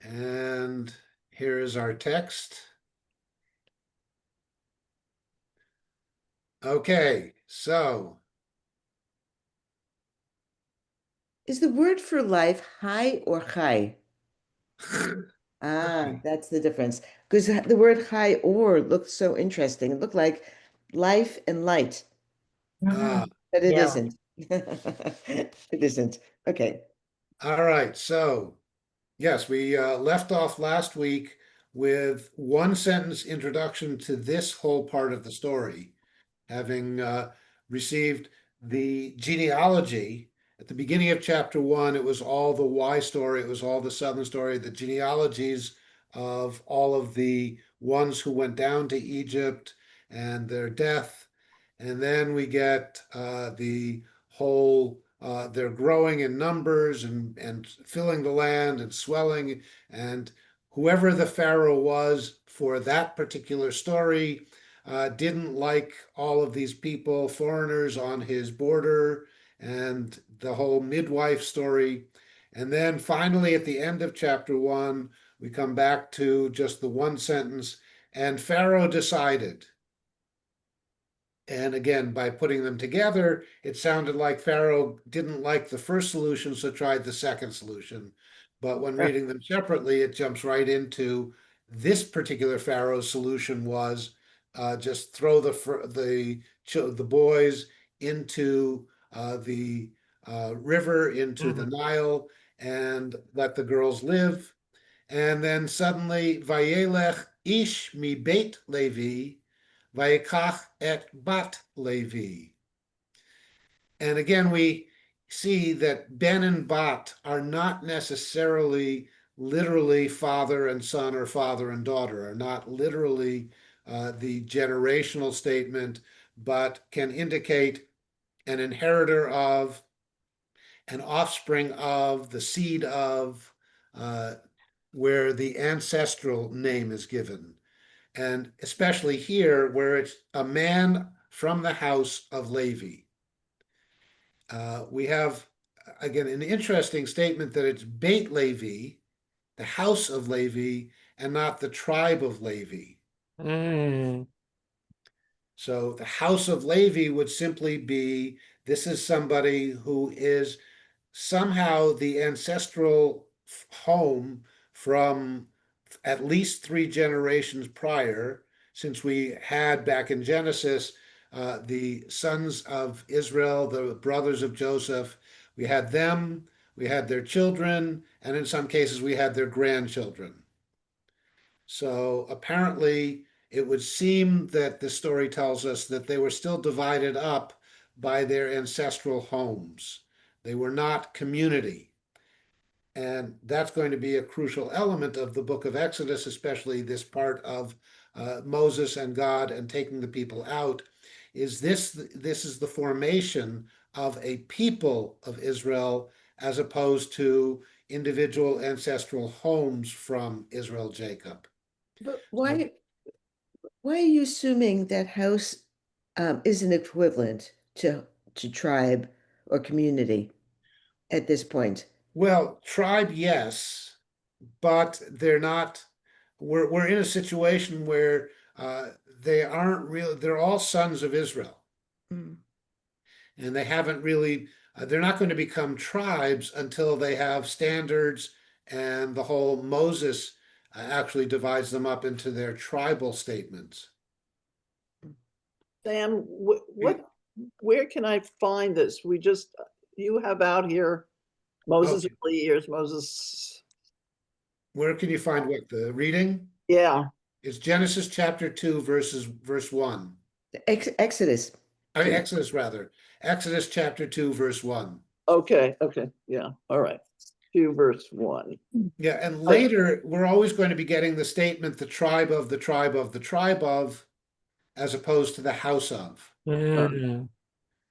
And here is our text. Okay, so Is the word for life "hai" or "chai"? Ah, that's the difference. Because the word "hai" or looked so interesting. It looked like life and light, uh, but it Yeah. isn't. It isn't. Okay. all right, so yes, we left off last week with one sentence introduction to this whole part of the story, having received the genealogy. At the beginning of chapter one, it was all the why story, it was all the southern story, the genealogies of all of the ones who went down to Egypt and their death. And then we get the whole, they're growing in numbers and filling the land and swelling. And whoever the Pharaoh was for that particular story didn't like all of these people, foreigners on his border, and the whole midwife story. And then finally, at the end of chapter one, we come back to just the one sentence, and Pharaoh decided. And again, by putting them together, it sounded like Pharaoh didn't like the first solution, so tried the second solution. But when reading them separately, it jumps right into this particular Pharaoh's solution was just throw the boys into the river, into the Nile, and let the girls live. And then suddenly, Vayelech ish mi beit Levi, Vayikach et bat Levi. And again, we see that Ben and Bat are not necessarily literally father and son or father and daughter, are not literally the generational statement, but can indicate an inheritor of, an offspring of, the seed of, uh, where the ancestral name is given. And especially here, where it's a man from the house of Levi. We have, again, an interesting statement that it's Beit Levi, the house of Levi, and not the tribe of Levi. Mm. So the house of Levi would simply be this is somebody who is somehow the ancestral home from at least three generations prior, since we had back in Genesis the sons of Israel, the brothers of Joseph. We had them, we had their children, and in some cases we had their grandchildren. So apparently, it would seem that the story tells us that they were still divided up by their ancestral homes. They were not community. And that's going to be a crucial element of the book of Exodus, especially this part of Moses and God and taking the people out. This is the formation of a people of Israel as opposed to individual ancestral homes from Israel, Jacob. But So, why are you assuming that house isn't equivalent to tribe or community at this point? well, tribe, yes, but they're not. We're in a situation where they aren't real. They're all sons of Israel, Mm. and they haven't really. They're not going to become tribes until they have standards, and the whole Moses actually divides them up into their tribal statements. Sam, where can I find this? You have out here Moses Okay, early years, Moses. where can you find what the reading? Yeah. It's Genesis chapter 2, verse 1. Exodus I mean, 2. Exodus rather. Exodus chapter 2, verse 1. Okay. Okay. Yeah. All right. 2 verse 1. Yeah, and All right. later we're always going to be getting the statement the tribe of the tribe of the tribe of, as opposed to the house of. Mm.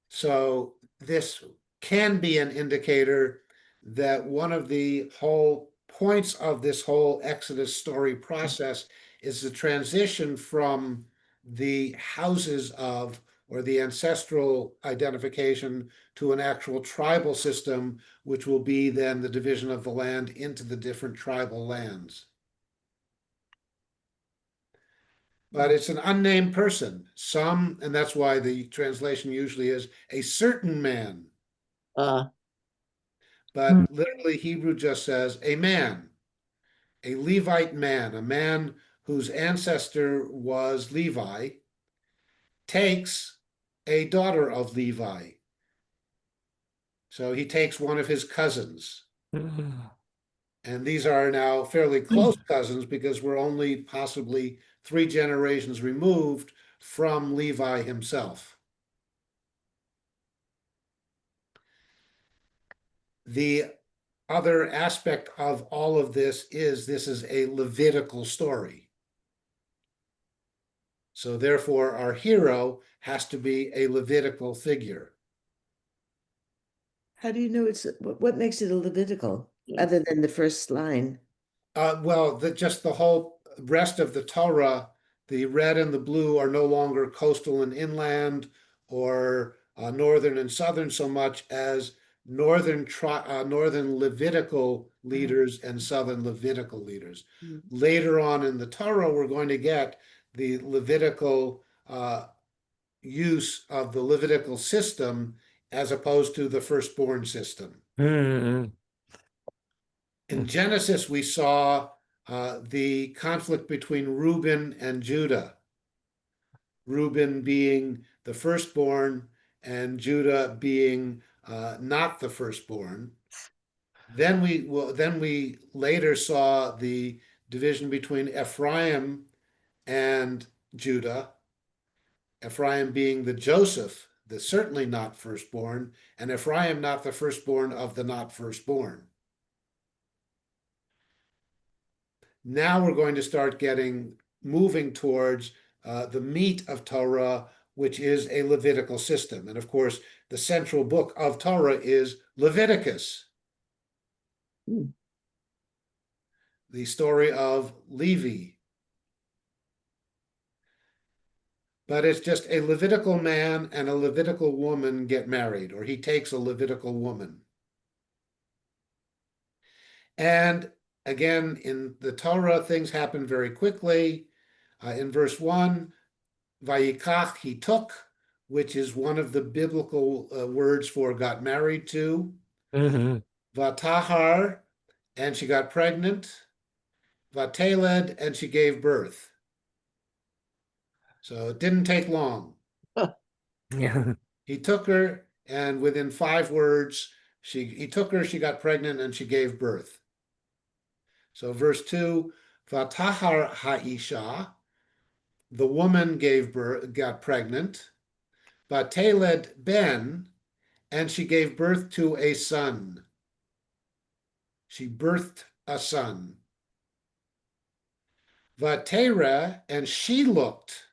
So this can be an indicator that one of the whole points of this whole Exodus story process is the transition from the houses of or the ancestral identification to an actual tribal system, which will be then the division of the land into the different tribal lands. But it's an unnamed person. And that's why the translation usually is a certain man. Uh, But literally, Hebrew just says a man, a Levite man, a man whose ancestor was Levi, takes a daughter of Levi. So he takes one of his cousins. And these are now fairly close cousins because we're only possibly 3 generations removed from Levi himself. The other aspect of all of this is a Levitical story. So therefore, our hero has to be a Levitical figure. How do you know what makes it a Levitical, Yeah. other than the first line? Well, just the whole rest of the Torah, the red and the blue are no longer coastal and inland or northern and southern so much as northern Levitical leaders and southern Levitical leaders. Later on in the Torah, we're going to get the Levitical use of the Levitical system as opposed to the firstborn system. In Genesis, we saw the conflict between Reuben and Judah. Reuben being the firstborn and Judah being not the firstborn. Then we later saw the division between Ephraim and Judah. Ephraim being the Joseph, the certainly not firstborn, and Ephraim not the firstborn of the not firstborn. Now we're going to start moving towards the meat of Torah, which is a Levitical system. And of course, the central book of Torah is Leviticus, the story of Levi. But it's just a Levitical man and a Levitical woman get married, or he takes a Levitical woman. And again, in the Torah, things happen very quickly. In verse 1, Vayikach, he took, which is one of the biblical words for got married to. Vatahar, and she got pregnant. Vateled, and she gave birth. So it didn't take long. He took her, and within 5 words, he took her, she got pregnant, and she gave birth. So verse 2, Vatahar ha'isha, the woman got pregnant. Vateled ben, and she gave birth to a son. She birthed a son. Vatera, and she looked.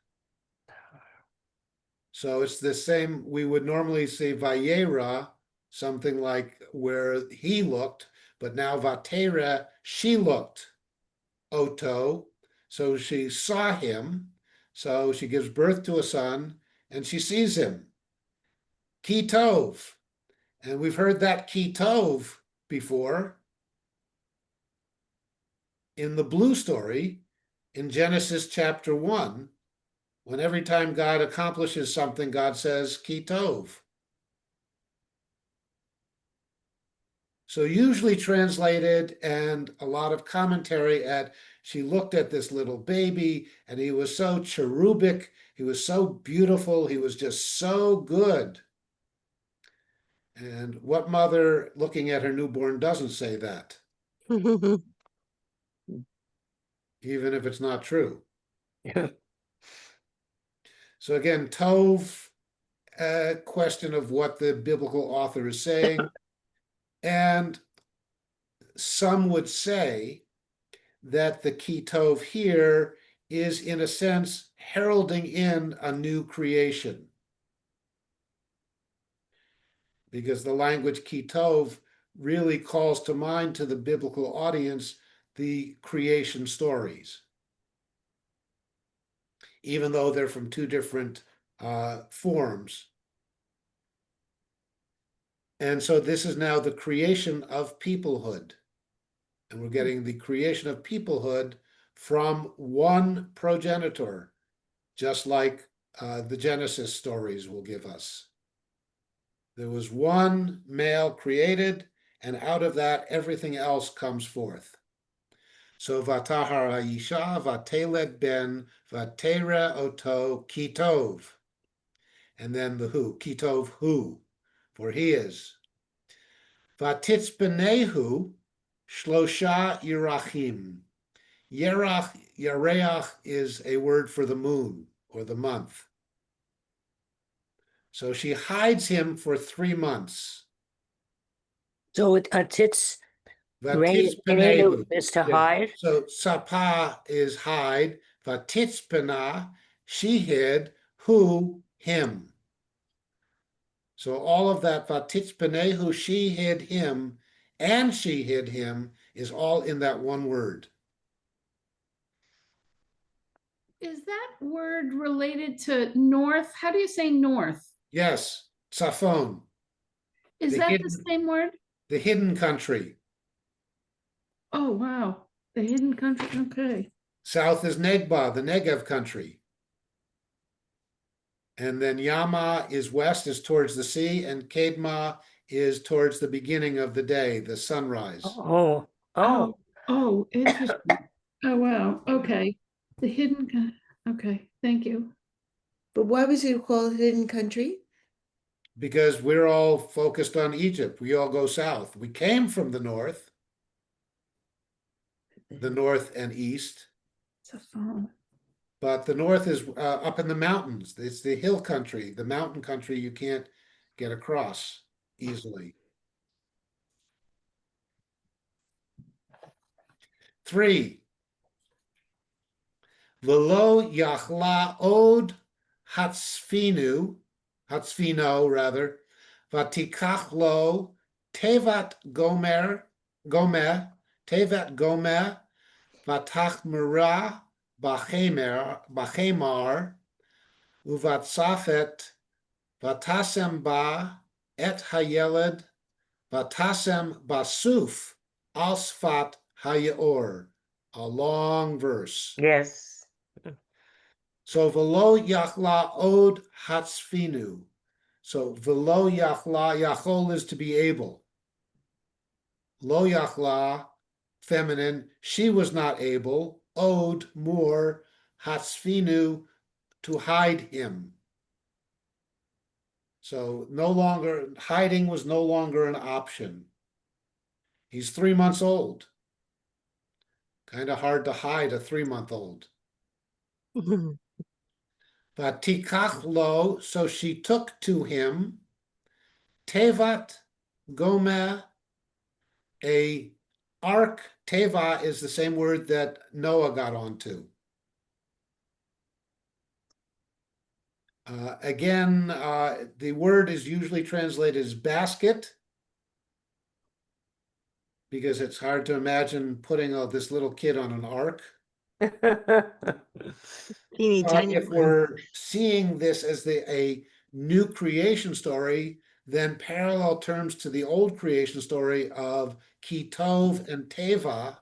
So it's the same, we would normally say Vayera, something like where he looked, but now Vatera, she looked. Oto, so she saw him, so she gives birth to a son, and she sees him. Ki tov, and we've heard that ki tov before in the blue story in Genesis chapter 1, when every time God accomplishes something, God says ki tov. So usually translated, and a lot of commentary at, she looked at this little baby and he was so cherubic, he was so beautiful, he was just so good. And what mother looking at her newborn doesn't say that, even if it's not true? So again, Tov, a question of what the biblical author is saying. And some would say that the ki tov here is, in a sense, heralding in a new creation. Because the language ki tov really calls to mind to the biblical audience the creation stories. Even though they're from 2 different forms. And so this is now the creation of peoplehood. And we're getting the creation of peoplehood from one progenitor, just like the Genesis stories will give us. There was one male created, and out of that, everything else comes forth. So vatahar ha'isha vateled ben vatera oto kitov. And then the who, kitov who, for he is. Vatitzbenehu shlosha yerachim. Yareach is a word for the moon or the month. So she hides him for 3 months. So tits Vatitzbenehu. is to Yeah. hide. So sapa is hide. Vatitzbena, she hid. Who? Him. So all of that vatitzbenehu, she hid him, and she hid him, is all in that one word. Is that word related to north? How do you say north? Yes, Safon, Is The that the hidden- same word? the hidden country. Oh, wow. The hidden country. Okay. South is Negba, the Negev country. And then Yama is west, is towards the sea, and Kedma is towards the beginning of the day, the sunrise. Oh, Oh, interesting. Oh, wow. Okay. The hidden, okay, thank you. But why was it called Hidden Country? Because we're all focused on Egypt. We all go south. We came from the north and east, It's a phone. but the north is up in the mountains. It's the hill country, the mountain country you can't get across easily. 3. Velo yachla od hatzfino rather, vatikach lo tevat tevat gomer, vatachmera bachemar, uvatsafet, vatasem ba et hayeled, vatasem basuf alsfat hayor. A long verse. yes. So velo yachla od hatzfinu. So velo yachla, yachol is to be able. Lo yachla, feminine, she was not able. Od, more, hatzfinu, to hide him. So no longer, hiding was no longer an option. He's 3 months old. Kind of hard to hide a 3-month-old. Vatikach lo, so she took to him, tevat gomer, a ark. Teva is the same word that Noah got onto. Again, the word is usually translated as basket because it's hard to imagine putting this little kid on an ark. Teeny But tiny if one. we're seeing this as a new creation story, then parallel terms to the old creation story of Kitov and Teva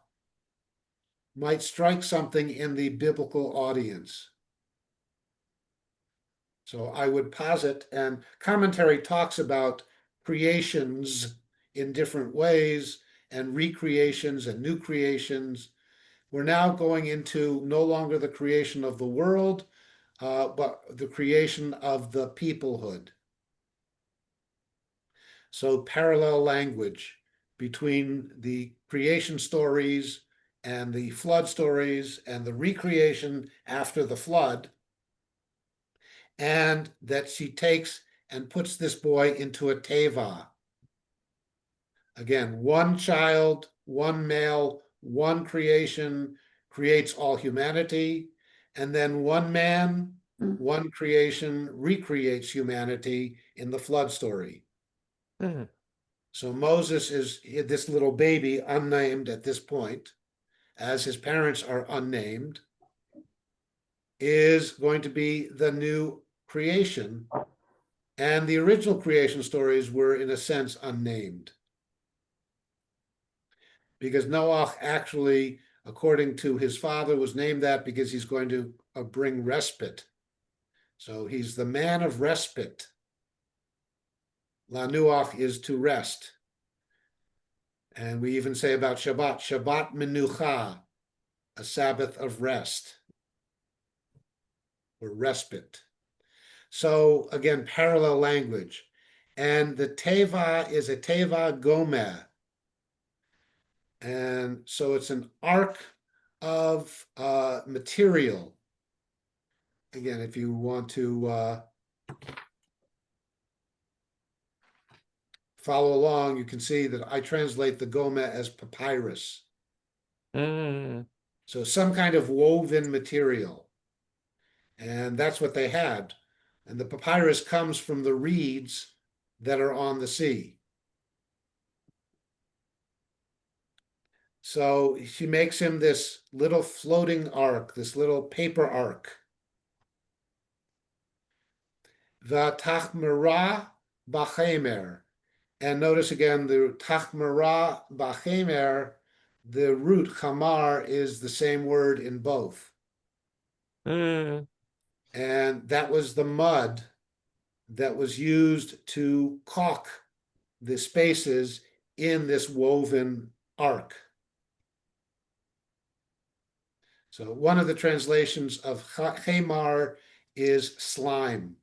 might strike something in the biblical audience. So I would posit, and commentary talks about creations in different ways, and recreations and new creations. We're now going into no longer the creation of the world, but the creation of the peoplehood. So parallel language between the creation stories and the flood stories and the recreation after the flood, and that she takes and puts this boy into a teva. Again, one child, one male, one creation creates all humanity, and then one man, one creation recreates humanity in the flood story. Hmm. So Moses is this little baby, unnamed at this point, as his parents are unnamed, is going to be the new creation, and the original creation stories were, in a sense, unnamed. Because Noah actually, according to his father, was named that because he's going to bring respite. So he's the man of respite. Lanuach is to rest. And we even say about Shabbat, Shabbat Menucha, a Sabbath of rest or respite. So again, parallel language. And the Teva is a Teva Gomer. And so it's an arc of material. Again, if you want to follow along, you can see that I translate the Gomer as papyrus. Mm. So some kind of woven material. And that's what they had. And the papyrus comes from the reeds that are on the sea. So she makes him this little floating ark, this little paper ark. V'tachmara b'chemer. And notice again the tachmara b'chemer, the root chamar is the same word in both. Mm. And that was the mud that was used to caulk the spaces in this woven ark. So one of the translations of chamar is slime.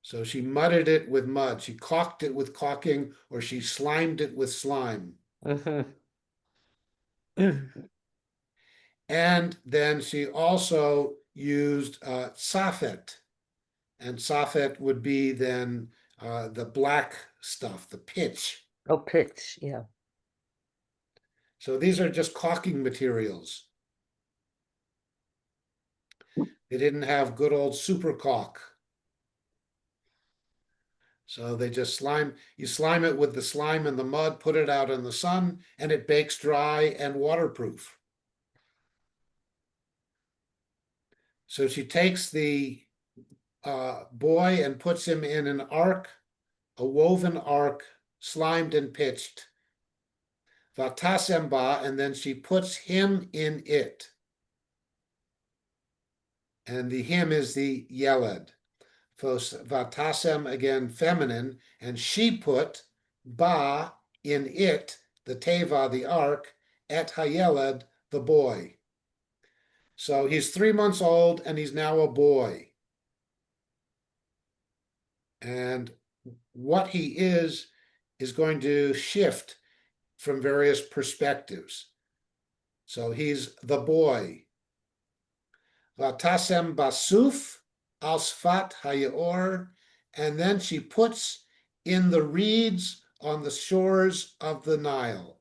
So she mudded it with mud. She caulked it with caulking, or she slimed it with slime. Mhm. And then she also used safet. And safet would be then the black stuff, the pitch. Oh, pitch, yeah. So these are just caulking materials. They didn't have good old super caulk. So they just you slime it with the slime and the mud, put it out in the sun, and it bakes dry and waterproof. So she takes the boy and puts him in an ark, a woven ark, slimed and pitched. Vatasemba, and then she puts him in it. And the him is the Yeled. Vatasem, again, feminine, and she put ba in it, the teva, the ark, et hayeled, the boy. So he's 3 months old and he's now a boy. And what he is going to shift from various perspectives. So he's the boy. Vatasem basuf al sfat hayor, and then she puts in the reeds on the shores of the Nile.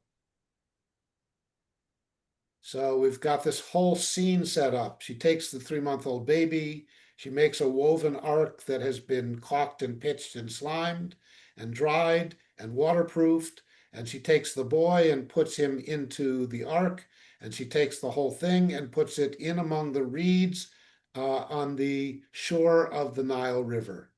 So we've got this whole scene set up. She takes the 3-month-old baby, she makes a woven ark that has been caulked and pitched and slimed and dried and waterproofed, and she takes the boy and puts him into the ark, and she takes the whole thing and puts it in among the reeds on the shore of the Nile River.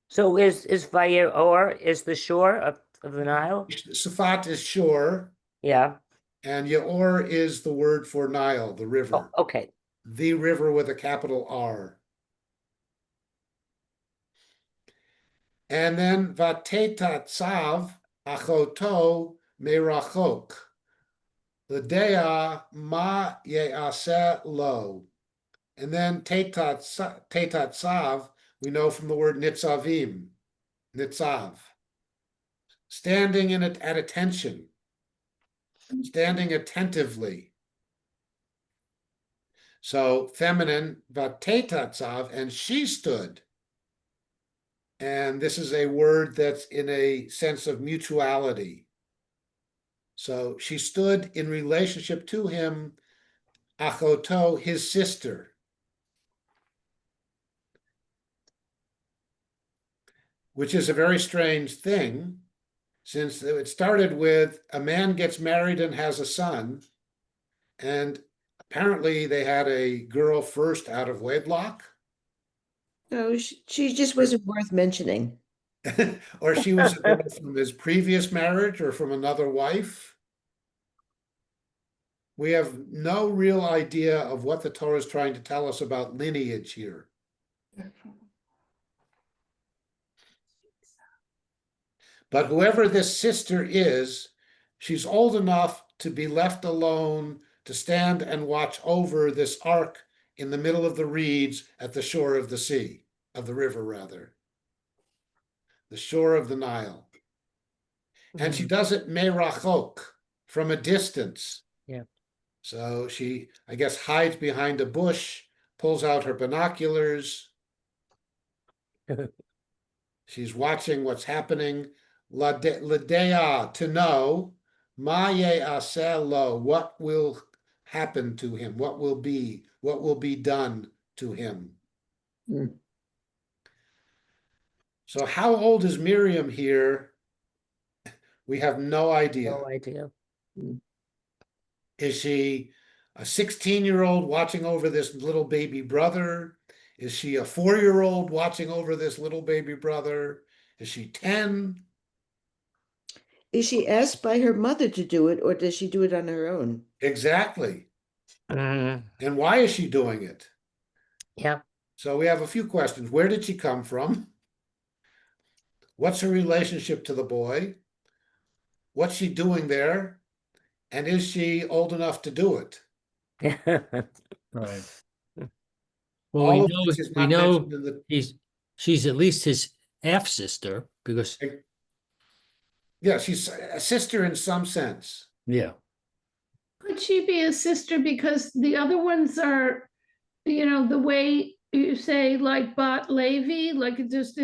So is Vayor is the shore of the Nile? Safat is shore, Yeah. and Yaor is the word for Nile, the Oh, river. okay. The river with a capital R. And then Vateta Tzav Achoto Merachok. L'dea ma ye'aseh lo. And then Tetat Tzav, we know from the word Nitzavim, Nitzav. Standing in it at attention, standing attentively. So feminine, Vatetatzav, and she stood. And this is a word that's in a sense of mutuality. So she stood in relationship to him, Achoto, his sister. Which is a very strange thing, since it started with a man gets married and has a son, and apparently they had a girl first out of wedlock, No, she just wasn't worth mentioning. or she was a girl from his previous marriage or from another wife. We have no real idea of what the Torah is trying to tell us about lineage here. But whoever this sister is, she's old enough to be left alone to stand and watch over this ark in the middle of the reeds at the shore of the sea, of the river, rather, the shore of the Nile. And she does it merachok, from a distance. Yeah. So she, I guess, hides behind a bush, pulls out her binoculars. She's watching what's happening. Ladea, to know, maye aselo, what will happen to him, what will be done to him. Mm. So how old is Miriam here? We have no idea. No idea. Is she a 16-year-old watching over this little baby brother? Is she a 4-year-old watching over this little baby brother? Is she 10? Is she asked by her mother to do it, or does she do it on her own? Exactly. Mm, And why is she doing it? yeah. So we have a few questions. Where did she come from? What's her relationship to the boy? What's she doing there? And is she old enough to do it? Right. Well, All of which is we not know mentioned in the. she's at least his half sister because Yeah, she's a sister in some sense. yeah. Could she be a sister because the other ones are, the way you say like Bat Levi, like it's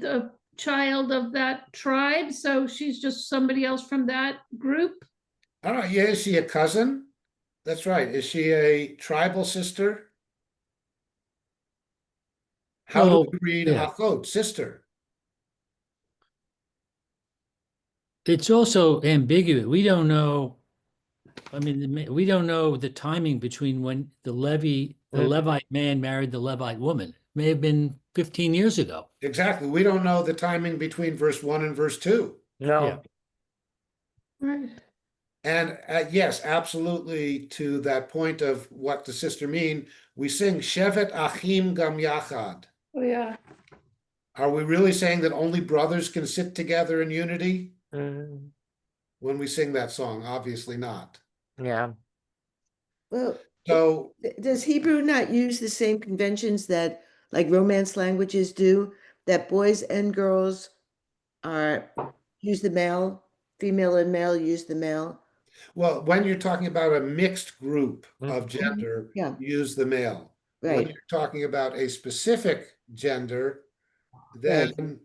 a child of that tribe, so she's just somebody else from that group? I don't know. Yeah, is she a cousin? That's right. Is she a tribal sister? How do Well, we read yeah. Achot, sister? It's also ambiguous. We don't know. I mean, we don't know the timing between when the Levite man married the Levite woman. It may have been 15 years ago. Exactly. We don't know the timing between verse 1 and verse 2. No. Yeah. Right. And yes, absolutely, to that point of what the sister mean, we sing Shevet Achim Gam Yachad. Oh, yeah. Are we really saying that only brothers can sit together in unity Mm, when we sing that song? Obviously not. yeah. Well, So, does Hebrew not use the same conventions that like Romance languages do, that boys and girls use the male, female and male use the male? well, when you're talking about a mixed group of Mhm. gender, Yeah. use the male. When Right. you're talking about a specific gender, then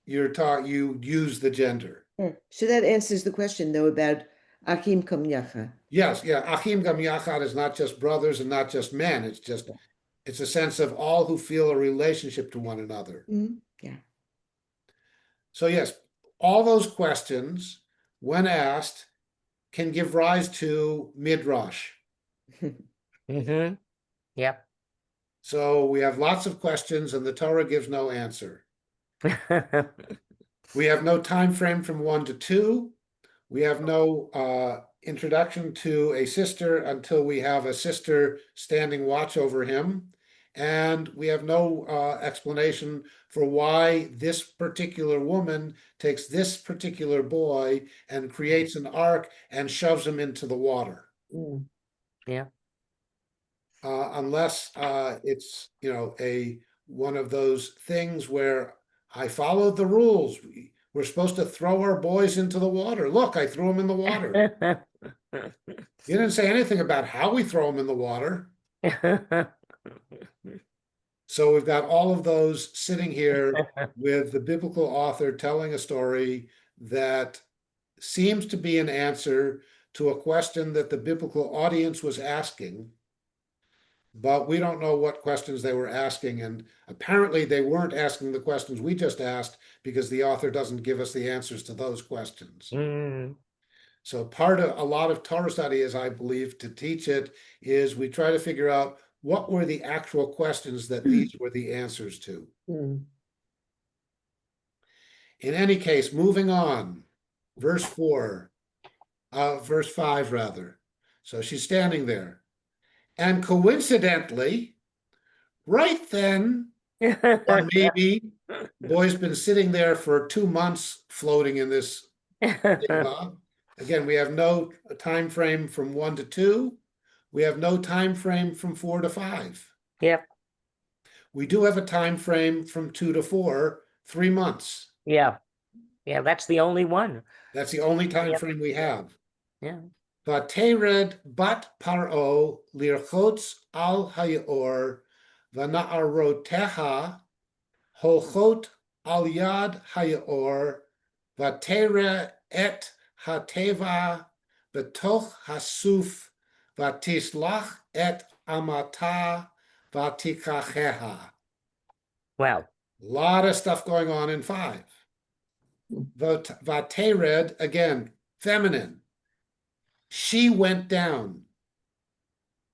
you use the gender. So that answers the question though about Achim Kam Yacha. Yes, yeah. Achim Gam Yachad is not just brothers and not just men. It's a sense of all who feel a relationship to one another. Yeah. So yes, all those questions, when asked, can give rise to midrash. Mm-hmm. Yep. So we have lots of questions, and the Torah gives no answer. We have no time frame from 1 to 2. We have no introduction to a sister until we have a sister standing watch over him. And we have no explanation for why this particular woman takes this particular boy and creates an ark and shoves him into the water. Yeah. Unless it's, one of those things where I followed the rules. We're supposed to throw our boys into the water. Look, I threw them in the water. You didn't say anything about how we throw them in the water. So we've got all of those sitting here with the biblical author telling a story that seems to be an answer to a question that the biblical audience was asking, but we don't know what questions they were asking. And apparently they weren't asking the questions we just asked because the author doesn't give us the answers to those questions. Mm, So part of a lot of Torah study, as I believe, to teach it, is we try to figure out what were the actual questions that these were the answers to. Mm. In any case, moving on, verse 5 rather. So she's standing there. And coincidentally, right then, or maybe the boy's been sitting there for 2 months floating in this teva. Again, we have no time frame from 1 to 2. We have no time frame from 4 to 5. Yep. We do have a time frame from 2 to 4, 3 months. Yeah. Yeah, that's the only one. That's the only time Yep. frame we have. Yeah. Vatered bat paro lirchotz al hayor vana'aroteha holchot al yad hayor vatere et hateva betoch hasuf vatislach et amata vatikacheha. Wow. A lot of stuff going on in 5. Vatered, again, feminine. She went down.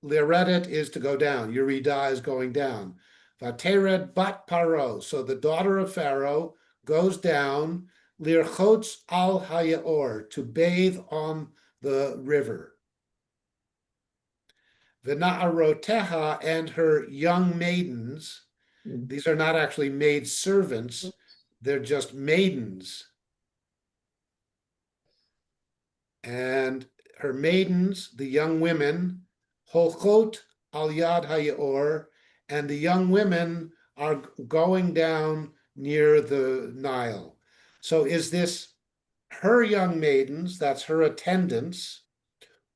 Liredet is to go down. Yerida is going down. Vatered bat paro. So the daughter of Pharaoh goes down. Lirchotz al hayaor, to bathe on the river. Vena'aroteha, and her young maidens. Mm. These are not actually maid servants. They're just maidens. And her maidens, the young women, holchot al yad hayor, and the young women are going down near the Nile. So is this her young maidens, that's her attendants,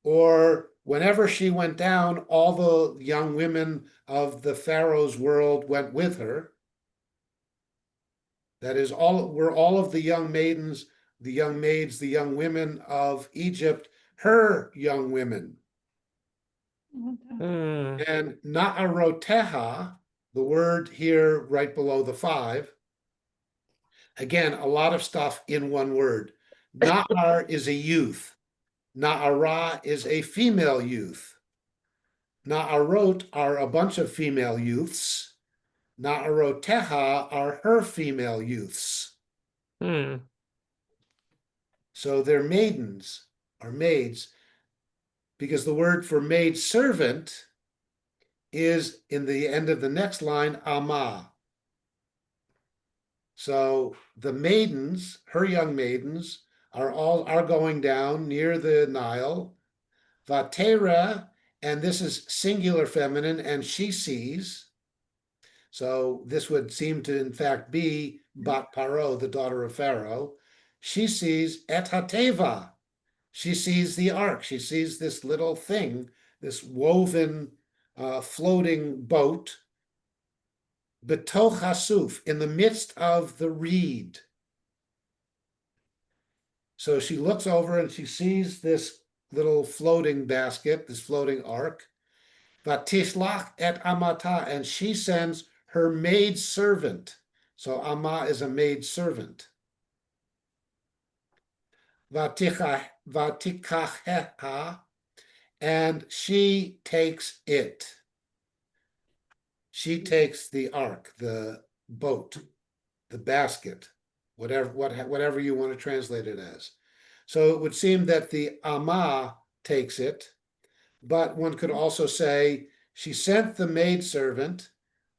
or whenever she went down, all the young women of the Pharaoh's world went with her? That is, were all of the young maidens, the young maids, the young women of Egypt, her young women. Hmm. And na'aroteha, the word here right below the 5, again, a lot of stuff in one word. Na'ar is a youth. Na'ara is a female youth. Na'arot are a bunch of female youths. Na'aroteha are her female youths. Hmm. So they're maidens, or maids, because the word for maid servant is in the end of the next line, ama. So the maidens, her young maidens, are going down near the Nile. Vatera, and this is singular feminine, and she sees. So this would seem to, in fact, be Bat Paro, the daughter of Pharaoh. She sees et hateva. She sees the ark. She sees this little thing, this woven, floating boat, betoch hasuf, in the midst of the reed. So she looks over and she sees this little floating basket, this floating ark. Vatishlach et amata, and she sends her maid servant. So ama is a maid servant. Vatikacheha, and she takes it. She takes the ark, the boat, the basket, whatever you want to translate it as. So it would seem that the ama takes it, but one could also say she sent the maidservant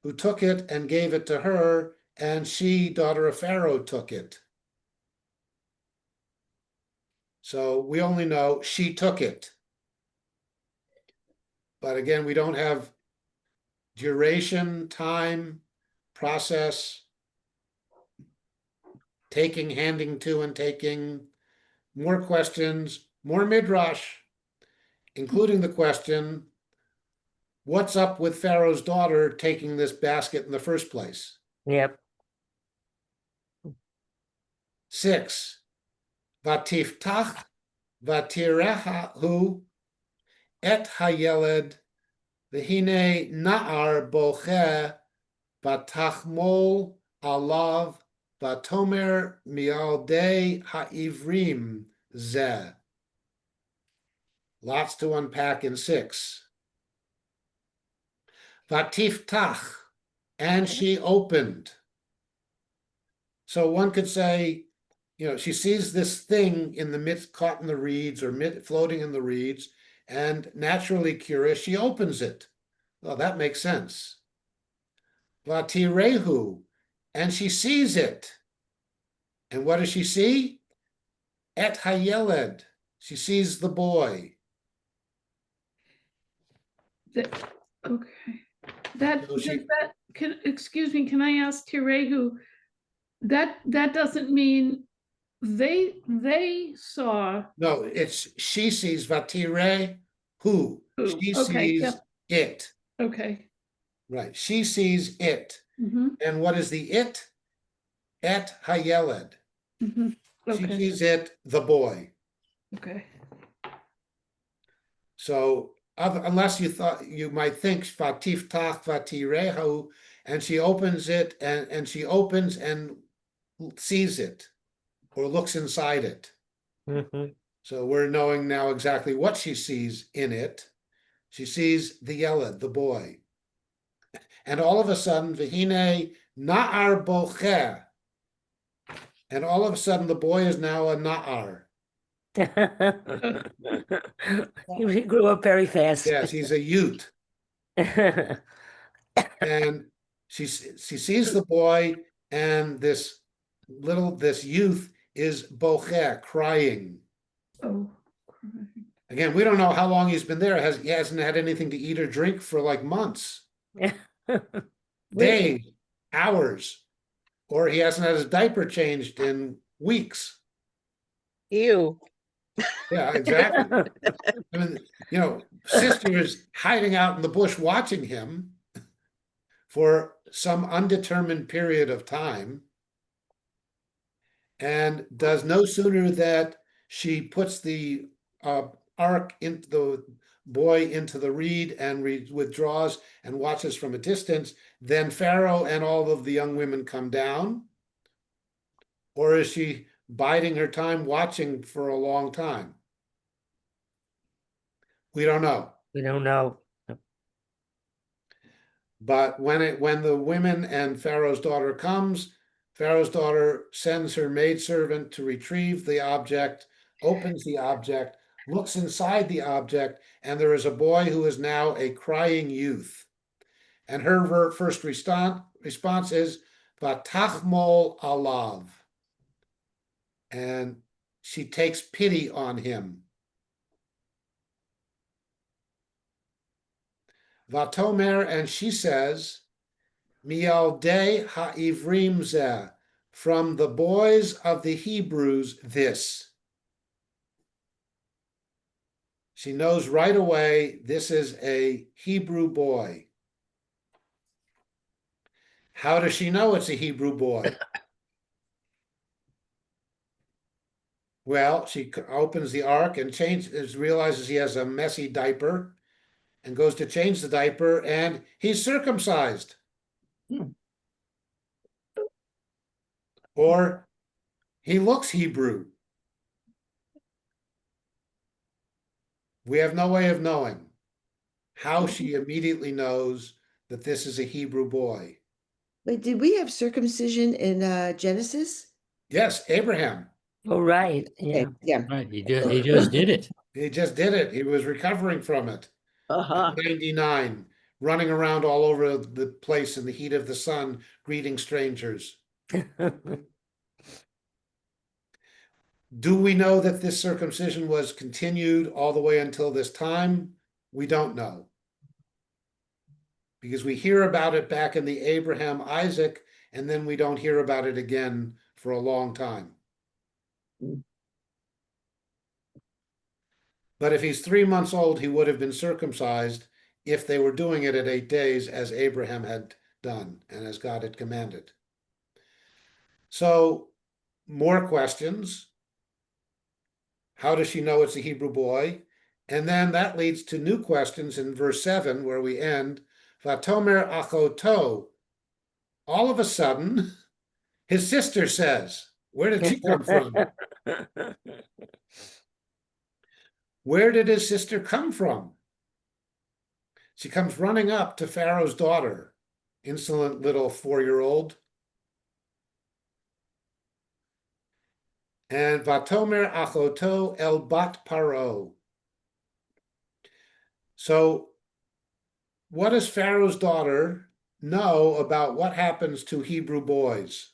who took it and gave it to her, and she, daughter of Pharaoh, took it. So we only know she took it. But again, we don't have duration, time, process, taking, handing to, and taking. More questions, more midrash, including the question, what's up with Pharaoh's daughter taking this basket in the first place? Yep. 6, vatiftach vatirehahu et hayeled v'hine na'ar boche vatachmol alav vatomer mialdei ha'ivrim zeh. Lots to unpack in 6. Vatiftach, and she opened. So one could say, she sees this thing in the midst, caught in the reeds or floating in the reeds, and naturally curious, she opens it. Well, that makes sense. Vatirehu, and she sees it. And what does she see? Et hayeled, she sees the boy. Okay. That, So does she, that, excuse me, can I ask Tirehu, that doesn't mean they saw, no, it's she sees Vatire who. Who, She okay, sees it. okay. Right. She sees it. Mhm, And what is the it? Et hayeled. mhm. She Okay, sees it, the boy. okay. So unless you might think Vatiftach Vatirehu, and she opens it and she opens and sees it or looks inside it. Mhm. So we're knowing now exactly what she sees in it. She sees the Yeled, the boy. And all of a sudden, Vihine Na'ar Bocher. And all of a sudden, the boy is now a Na'ar. He grew up very fast. Yes, he's a Ute. And she sees the boy, and this youth is Bocher, crying. Oh. Again, we don't know how long he's been there. He hasn't had anything to eat or drink for like months, days, hours, or he hasn't had his diaper changed in weeks. Ew. Yeah, exactly. I mean, sister is hiding out in the bush watching him for some undetermined period of time, and does no sooner that she puts the ark into the boy into the reed and withdraws and watches from a distance, then Pharaoh and all of the young women come down? Or is she biding her time watching for a long time? We don't know. We don't know. But when the women and Pharaoh's daughter comes, Pharaoh's daughter sends her maidservant to retrieve the object, opens the object, looks inside the object, and there is a boy who is now a crying youth. And her first response is Vatachmol alav. And she takes pity on him. Vatomer, and she says, Mialdei ha'ivrim zeh, from the boys of the Hebrews, this. She knows right away this is a Hebrew boy. How does she know it's a Hebrew boy? Well, she opens the ark and realizes he has a messy diaper and goes to change the diaper, and he's circumcised. Or he looks Hebrew. We have no way of knowing how she immediately knows that this is a Hebrew boy. Wait, did we have circumcision in Genesis? Yes, Abraham. Oh, right. Yeah. Okay, yeah. Right, he just did it. He just did it. He was recovering from it. Uh-huh. 99, running around all over the place in the heat of the sun, greeting strangers. Do we know that this circumcision was continued all the way until this time? We don't know. Because we hear about it back in the Abraham, Isaac, and then we don't hear about it again for a long time. But if he's 3 months old, he would have been circumcised if they were doing it at 8 days, as Abraham had done and as God had commanded. So, more questions. How does she know it's a Hebrew boy? And then that leads to new questions in verse 7, where we end. Vatomer achoto. All of a sudden, his sister says, where did she come from? Where did his sister come from? She comes running up to Pharaoh's daughter, insolent little 4-year-old. And Vatomer Achoto El Bat Paro. So, what does Pharaoh's daughter know about what happens to Hebrew boys?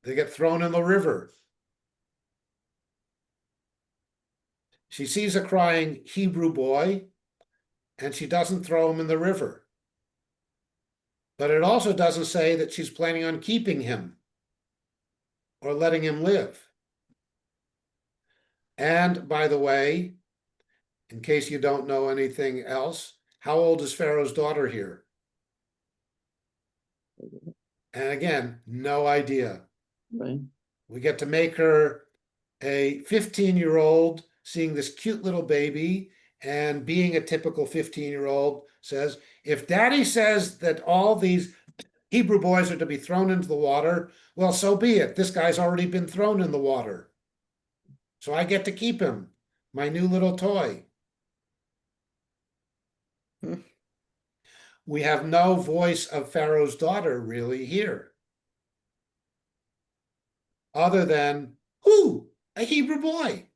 They get thrown in the river. She sees a crying Hebrew boy, and she doesn't throw him in the river. But it also doesn't say that she's planning on keeping him or letting him live. And by the way, in case you don't know anything else, how old is Pharaoh's daughter here? And again, no idea. Right. We get to make her a 15-year-old seeing this cute little baby, and being a typical 15-year-old says, if daddy says that all these Hebrew boys are to be thrown into the water, well, so be it. This guy's already been thrown in the water. So I get to keep him, my new little toy. We have no voice of Pharaoh's daughter really here, other than, who? A Hebrew boy.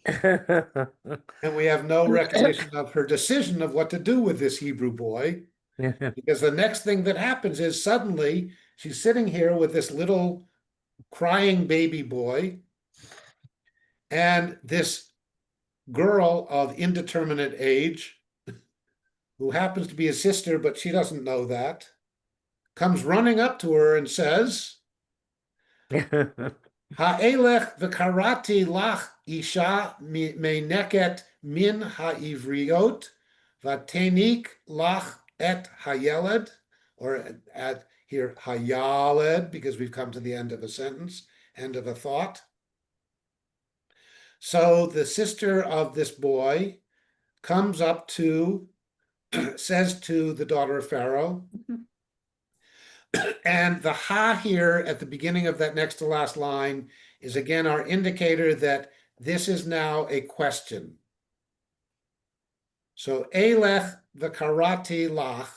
And we have no recognition of her decision of what to do with this Hebrew boy, because the next thing that happens is suddenly she's sitting here with this little crying baby boy, and this girl of indeterminate age, who happens to be his sister, but she doesn't know that, comes running up to her and says, Ha'elech v'karati lach isha meineket min ha'ivriot v'tenik lach et hayeled, or at here hayaled, because we've come to the end of a sentence, end of a thought. So the sister of this boy comes up to, says to the daughter of Pharaoh, and the ha here at the beginning of that next to last line is again our indicator that this is now a question. So elech v'karati lach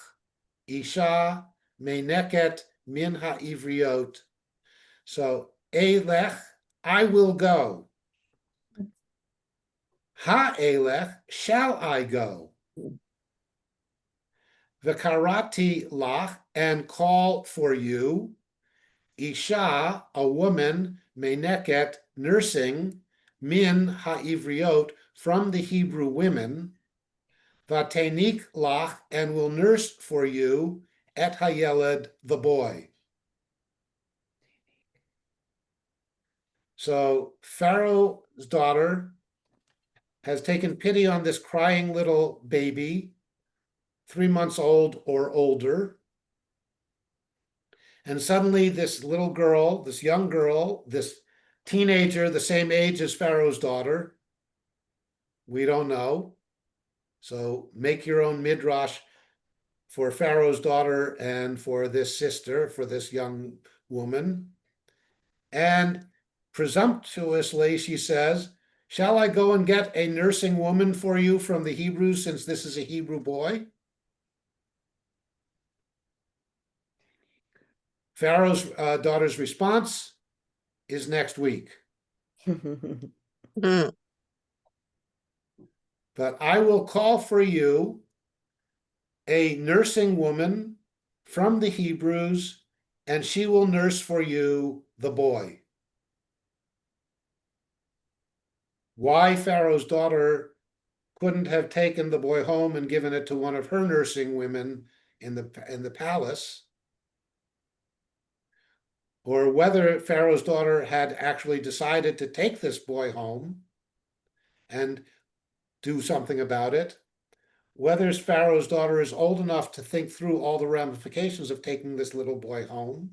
isha meineket min ha'ivriot. So elech, I will go. Ha'elech, shall I go? V'karati lach, and call for you. Isha, a woman, meineket, nursing, min ha'ivriot, from the Hebrew women. V'tenik lach, and will nurse for you, et hayeled, the boy. So Pharaoh's daughter has taken pity on this crying little baby, 3 months old or older. And suddenly this little girl, this young girl, this teenager, the same age as Pharaoh's daughter, we don't know. So make your own midrash for Pharaoh's daughter and for this sister, for this young woman. And presumptuously, she says, shall I go and get a nursing woman for you from the Hebrews, since this is a Hebrew boy? Pharaoh's daughter's response is next week. Mm. But I will call for you a nursing woman from the Hebrews, and she will nurse for you the boy. Why Pharaoh's daughter couldn't have taken the boy home and given it to one of her nursing women in the palace, or whether Pharaoh's daughter had actually decided to take this boy home and do something about it, whether Pharaoh's daughter is old enough to think through all the ramifications of taking this little boy home,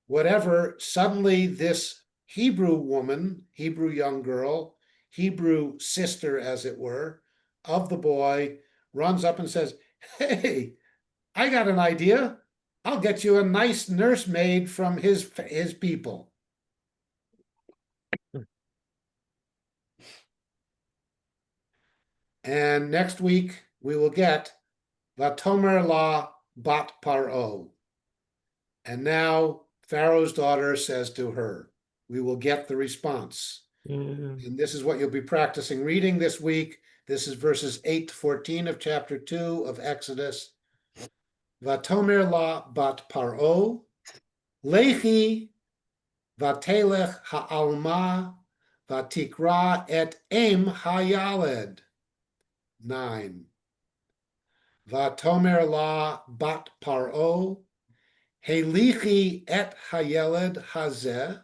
whatever, suddenly this Hebrew woman, Hebrew young girl, Hebrew sister, as it were, of the boy, runs up and says, hey, I got an idea. I'll get you a nice nursemaid from his people. And next week we will get Vatomer la bat paro. And now Pharaoh's daughter says to her, we will get the response. Mm. And this is what you'll be practicing reading this week. This is verses 8 to 14 of chapter 2 of Exodus. Vatomer la bat paro, lechi vatelech ha'alma, vatikra et em hayaled. 9. Vatomer la bat paro, helichi et hayeled hazeh,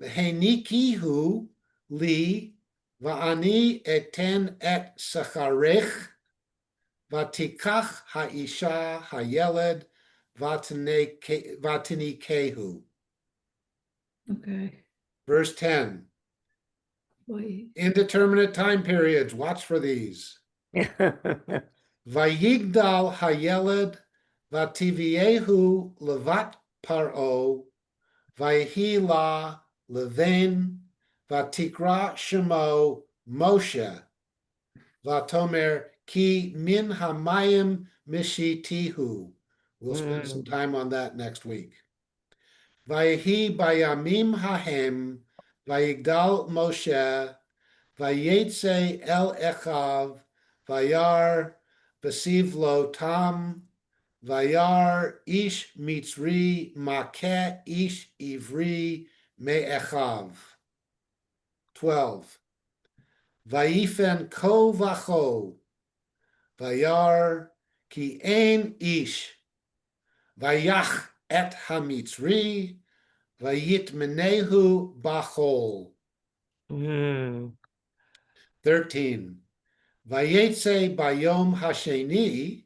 v'henikihu li, va'ani eten et sacharech, vatikach ha'isha hayeled, vatinikehu. Okay. Verse 10. Wait. Indeterminate time periods. Watch for these. Vayigdal hayeled, vativiehu levat paro, vayhi la leven, vatikra shemo Moshe, vatomer ki min hamayim mishitihu. We'll spend some time on that next week. Vayhi bayamim hahem, vayigdal Moshe, vayetze el echav, vayar v'siv lo tam, vayar ish mitzri makeh ish ivri me'echav. 12. Vayifen ko vacho, vayar ki ein ish, vayach et hamitzri, vayitmenehu bachol. Mm. 13. Vayetze bayom hasheni,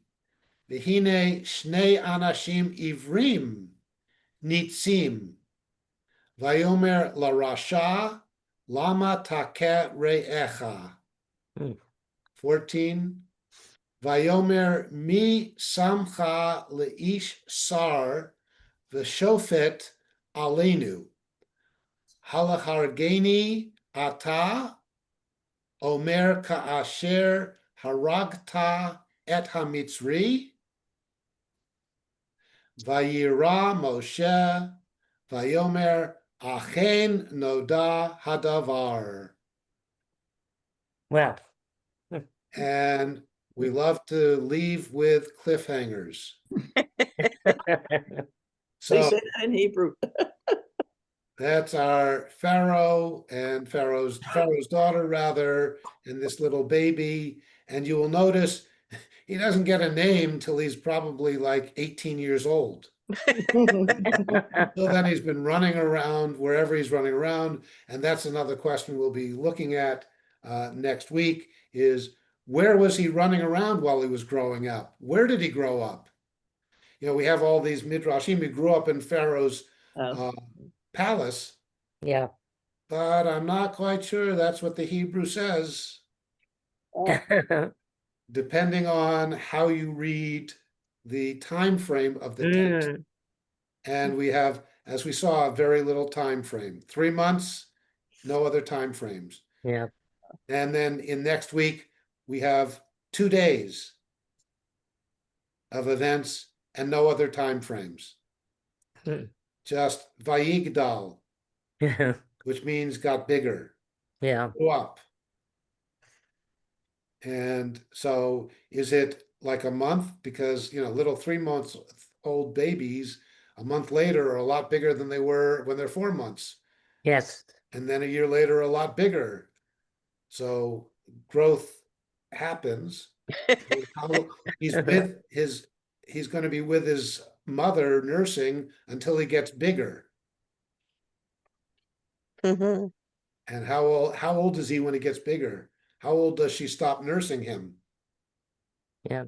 v'hine shnei anashim ivrim nitzim, vayomer larasha, lama takeh re'echa. Mm. 14. Vayomer mi samcha leish sar, v'shofet alenu, halachargeni ata, Omer ka'asher haragta et hamitzri, vayira Moshe, vayomer achen noda hadavar. Well. And we love to leave with cliffhangers. They So say that in Hebrew. that's our Pharaoh and Pharaoh's daughter, rather, and this little baby. And you will notice he doesn't get a name till he's probably like 18 years old. Till then, he's been running around wherever he's running around. And that's another question we'll be looking at next week is where was he running around while he was growing up? Where did he grow up? You know, we have all these midrashim. He grew up in Pharaoh's palace, Yeah. but I'm not quite sure that's what the Hebrew says, depending on how you read the time frame of the text. Mm. And we have, as we saw, very little time frame. 3 months, no other time frames. Yeah. And then in next week, we have 2 days of events and no other time frames. Hmm. Just Vayigdal, Yeah. which means got bigger, Yeah. grew up. And so is it like a month? Because, you know, little 3 months old babies, a month later are a lot bigger than they were when they're 4 months. Yes. And then a year later, a lot bigger. So growth happens. He's going to be with his mother nursing until he gets bigger. Mhm. And how old is he when he gets bigger? How old does she stop nursing him? Yeah.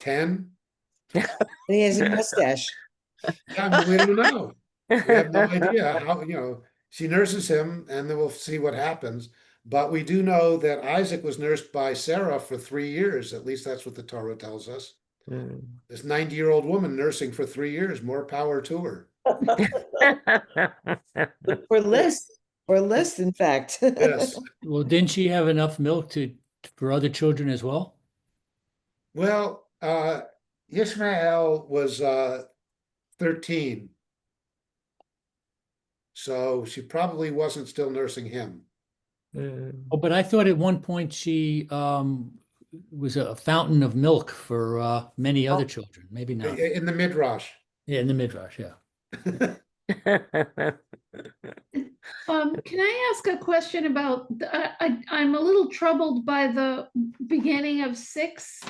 10? And he has a mustache. Yeah, I mean, we don't know. We have no idea how, you know, she nurses him and then we'll see what happens. But we do know that Isaac was nursed by Sarah for 3 years. At least that's what the Torah tells us. Mm. This 90-year-old woman nursing for 3 years, more power to her. Or less, in fact. Yes. Well, didn't she have enough milk to for other children as well? Well, Ishmael was 13. So she probably wasn't still nursing him. Mm. Oh, but I thought at one point she was a fountain of milk for many other children. Maybe not. In the Midrash. Yeah, in the Midrash, yeah. Can I ask a question about, I'm a little troubled by the beginning of 6.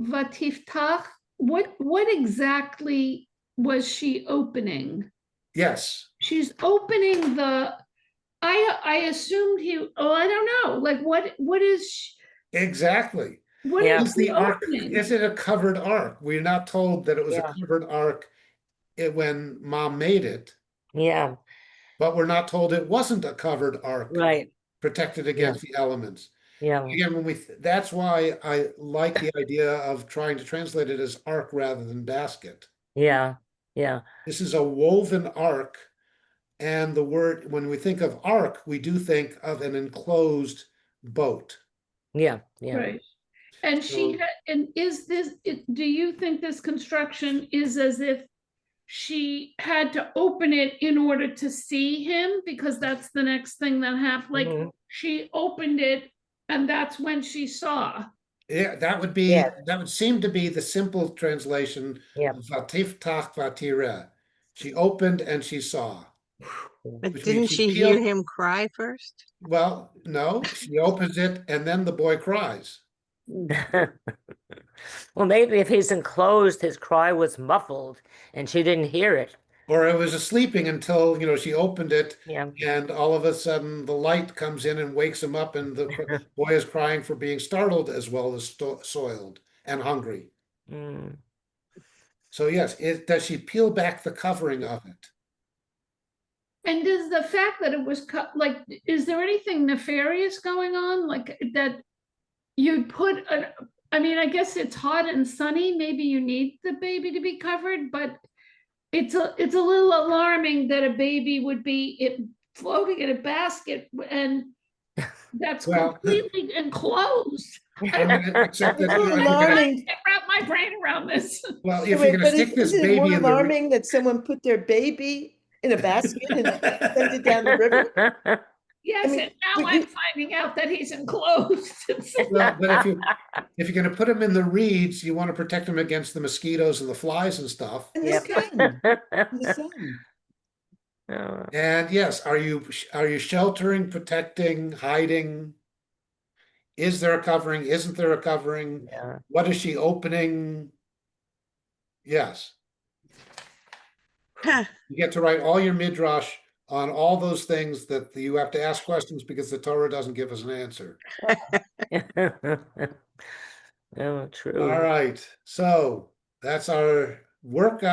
Vatiftach, what exactly was she opening? Yes, She's opening I assumed I don't know, like what is, exactly. what Yeah. is Is the she ark, opening? is it a covered ark? We're not told that it was a Yeah. covered ark when mom made it, Yeah, but we're not told it wasn't a covered ark right. protected against the elements. Yeah, Again, that's why I like the idea of trying to translate it as ark rather than basket. yeah, yeah, This is a woven ark, and the word, when we think of ark, we do think of an enclosed boat. yeah, yeah. Right. And So- and do you think this construction is as if she had to open it in order to see him? Because that's the next thing that happened, like Mhm. she opened it and that's when she saw. Yeah, that would seem to be the simple translation Yeah. of Vatiftach Vatira. She opened and she saw. But Which means didn't she she hear peeled- him cry first? Well, no, she opens it and then the boy cries. Well, maybe if he's enclosed, his cry was muffled and she didn't hear it. Or it was sleeping until, she opened it Yeah. and all of a sudden the light comes in and wakes him up and the boy is crying for being startled as well as soiled and hungry. Mm. So yes, does she peel back the covering of it? And does the fact that it was cut, like, is there anything nefarious going on? Like that you'd I mean, I guess it's hot and sunny, maybe you need the baby to be covered, but it's a little alarming that a baby would be floating in a basket and that's Well- completely enclosed. I mean, except that, It's a little if you're gonna- alarming. Can't wrap my brain around this. well, if Wait, you're gonna but stick this isn't it more baby in the alarming that someone put their baby in a basket and sent it down the river? Yes, mean, and now but I'm you- finding out that he's enclosed. well, but if you're gonna put him in the reeds, you want to protect him against the mosquitoes and the flies and stuff. In the Yep. sun, in the sun. Oh, And yes, are you sheltering, protecting, hiding? Is there a covering? Isn't there a covering? yeah. What is she opening? Yes, Huh. you get to write all your midrash on all those things that you have to ask questions because the Torah doesn't give us an answer. Oh, true. All right, so that's our work